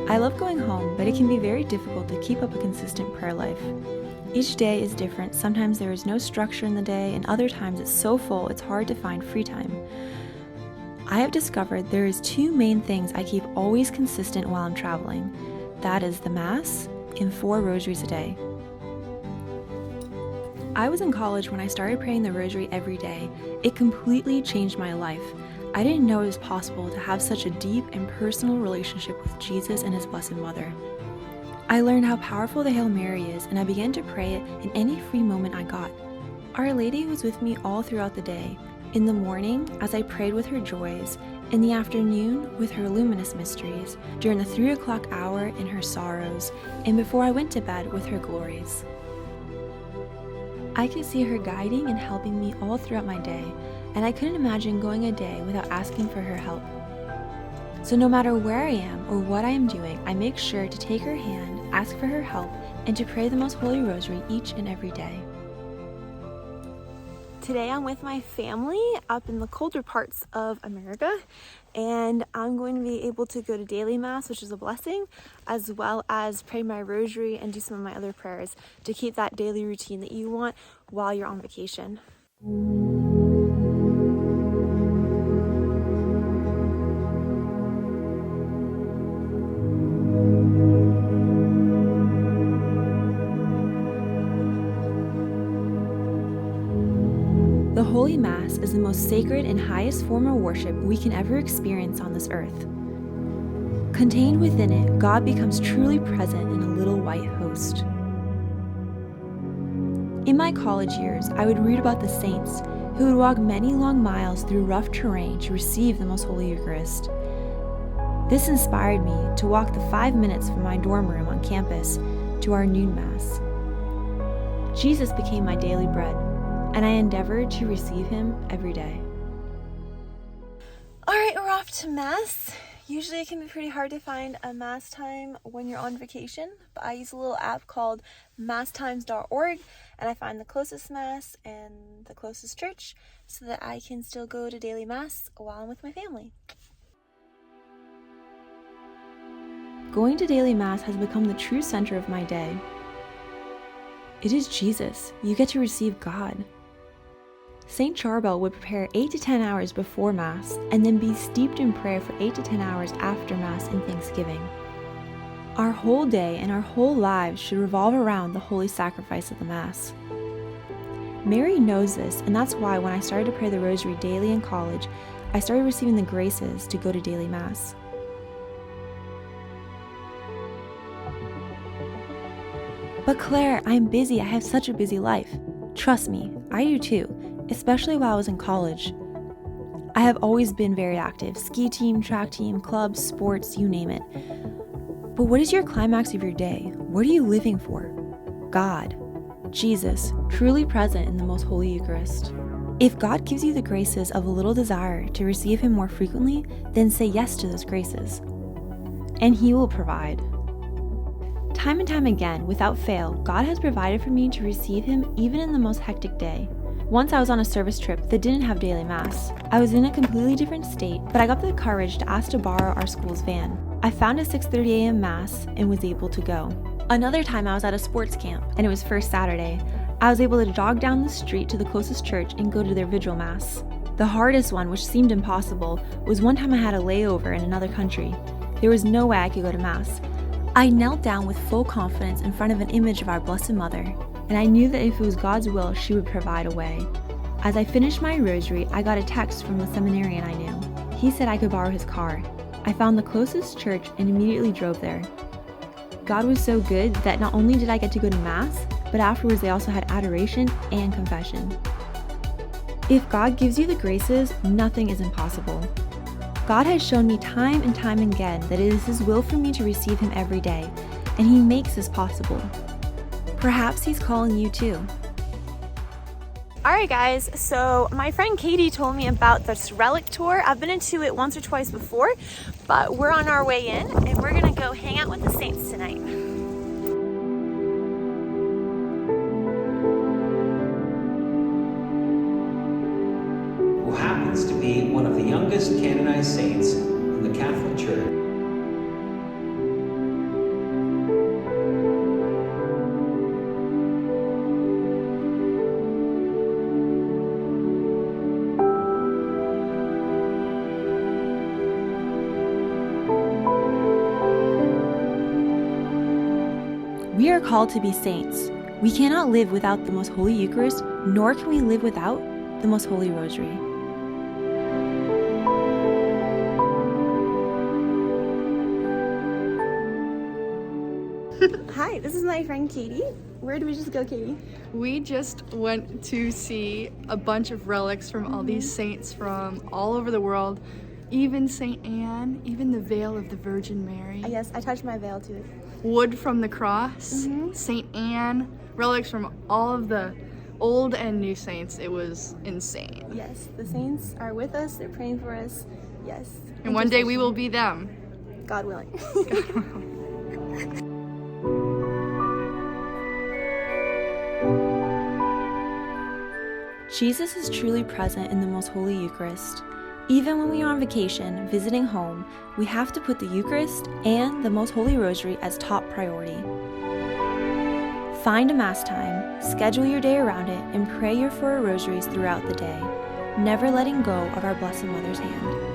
I love going home, but it can be very difficult to keep up a consistent prayer life. Each day is different. Sometimes there is no structure in the day, and other times it's so full it's hard to find free time. I have discovered there is two main things I keep always consistent while I'm traveling. That is the Mass and 4 rosaries a day. I was in college when I started praying the rosary every day. It completely changed my life. I didn't know it was possible to have such a deep and personal relationship with Jesus and His Blessed Mother. I learned how powerful the Hail Mary is, and I began to pray it in any free moment I got. Our Lady was with me all throughout the day. In the morning, as I prayed with her joys, in the afternoon with her luminous mysteries, during the 3 o'clock hour in her sorrows, and before I went to bed with her glories. I could see her guiding and helping me all throughout my day, and I couldn't imagine going a day without asking for her help. So no matter where I am or what I am doing, I make sure to take her hand, ask for her help, and to pray the Most Holy Rosary each and every day. Today I'm with my family up in the colder parts of America, and I'm going to be able to go to daily Mass, which is a blessing, as well as pray my rosary and do some of my other prayers to keep that daily routine that you want while you're on vacation. The Holy Mass is the most sacred and highest form of worship we can ever experience on this earth. Contained within it, God becomes truly present in a little white host. In my college years, I would read about the saints who would walk many long miles through rough terrain to receive the Most Holy Eucharist. This inspired me to walk the 5 minutes from my dorm room on campus to our noon Mass. Jesus became my daily bread, and I endeavored to receive Him every day. All right, we're off to Mass. Usually it can be pretty hard to find a Mass time when you're on vacation, but I use a little app called masstimes.org, and I find the closest Mass and the closest church so that I can still go to daily Mass while I'm with my family. Going to daily Mass has become the true center of my day. It is Jesus. You get to receive God. St. Charbel would prepare 8 to 10 hours before Mass and then be steeped in prayer for 8 to 10 hours after Mass in Thanksgiving. Our whole day and our whole lives should revolve around the holy sacrifice of the Mass. Mary knows this, and that's why when I started to pray the Rosary daily in college, I started receiving the graces to go to daily Mass. But Claire, I'm busy. I have such a busy life. Trust me, I do too, especially while I was in college. I have always been very active, ski team, track team, clubs, sports, you name it. But what is your climax of your day? What are you living for? God, Jesus, truly present in the Most Holy Eucharist. If God gives you the graces of a little desire to receive Him more frequently, then say yes to those graces, and He will provide. Time and time again, without fail, God has provided for me to receive Him even in the most hectic day. Once I was on a service trip that didn't have daily Mass. I was in a completely different state, but I got the courage to ask to borrow our school's van. I found a 6:30 a.m. Mass and was able to go. Another time I was at a sports camp, and it was first Saturday. I was able to jog down the street to the closest church and go to their vigil Mass. The hardest one, which seemed impossible, was one time I had a layover in another country. There was no way I could go to Mass. I knelt down with full confidence in front of an image of our Blessed Mother, and I knew that if it was God's will, she would provide a way. As I finished my rosary, I got a text from the seminarian I knew. He said I could borrow his car. I found the closest church and immediately drove there. God was so good that not only did I get to go to Mass, but afterwards they also had adoration and confession. If God gives you the graces, nothing is impossible. God has shown me time and time again that it is His will for me to receive Him every day, and He makes this possible. Perhaps He's calling you too. Alright guys, so my friend Katie told me about this relic tour. I've been into it once or twice before, but we're on our way in and we're gonna go hang out with the saints tonight. Who happens to be one of the youngest canonized saints in the Catholic Church. We are called to be saints. We cannot live without the Most Holy Eucharist, nor can we live without the Most Holy Rosary. Hi, this is my friend Katie. Where did we just go, Katie? We just went to see a bunch of relics from all these saints from all over the world, even St. Anne, even the veil of the Virgin Mary. Yes, I touched my veil too. Wood from the cross, St. Anne, relics from all of the old and new saints. It was insane. Yes, the saints are with us, they're praying for us. Yes. And one day we will be them. God willing. Jesus is truly present in the Most Holy Eucharist. Even when we are on vacation, visiting home, we have to put the Eucharist and the Most Holy Rosary as top priority. Find a Mass time, schedule your day around it, and pray your 4 rosaries throughout the day, never letting go of our Blessed Mother's hand.